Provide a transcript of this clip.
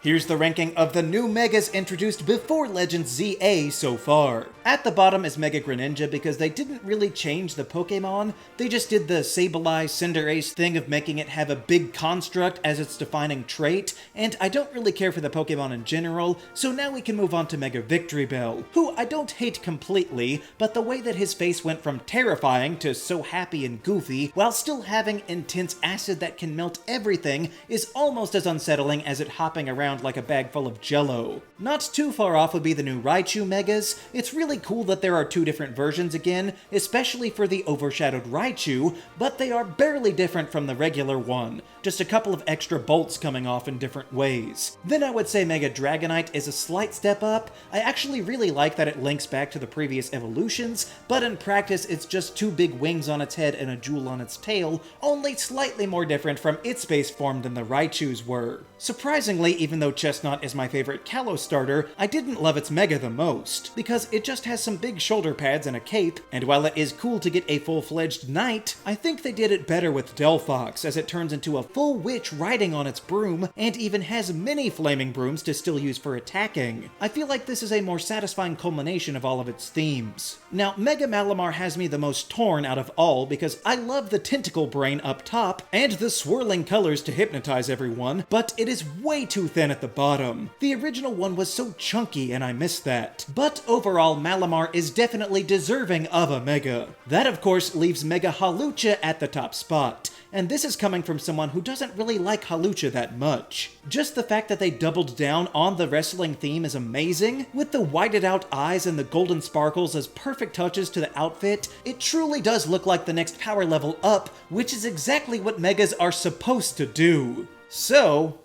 Here's the ranking of the new Megas introduced before Legends ZA so far. At the bottom is Mega Greninja because they didn't really change the Pokémon, they just did the Sableye Cinderace thing of making it have a big construct as its defining trait, and I don't really care for the Pokémon in general, so now we can move on to Mega Victreebel, who I don't hate completely, but the way that his face went from terrifying to so happy and goofy, while still having intense acid that can melt everything, is almost as unsettling as it hopping around like a bag full of jello. Not too far off would be the new Raichu Megas. It's really cool that there are two different versions again, especially for the overshadowed Raichu, but they are barely different from the regular one, just a couple of extra bolts coming off in different ways. Then I would say Mega Dragonite is a slight step up. I actually really like that it links back to the previous evolutions, but in practice it's just two big wings on its head and a jewel on its tail, only slightly more different from its base form than the Raichus were. Surprisingly, even though Chestnut is my favorite Kalos starter, I didn't love its Mega the most, because it just has some big shoulder pads and a cape, and while it is cool to get a full-fledged knight, I think they did it better with Delphox, as it turns into a full witch riding on its broom, and even has many flaming brooms to still use for attacking. I feel like this is a more satisfying culmination of all of its themes. Now, Mega Malamar has me the most torn out of all, because I love the tentacle brain up top, and the swirling colors to hypnotize everyone, but it is way too thin at the bottom. The original one was so chunky and I miss that. But overall, Malamar is definitely deserving of a Mega. That of course leaves Mega Hawlucha at the top spot. And this is coming from someone who doesn't really like Hawlucha that much. Just the fact that they doubled down on the wrestling theme is amazing. With the whited out eyes and the golden sparkles as perfect touches to the outfit, it truly does look like the next power level up, which is exactly what Megas are supposed to do. So,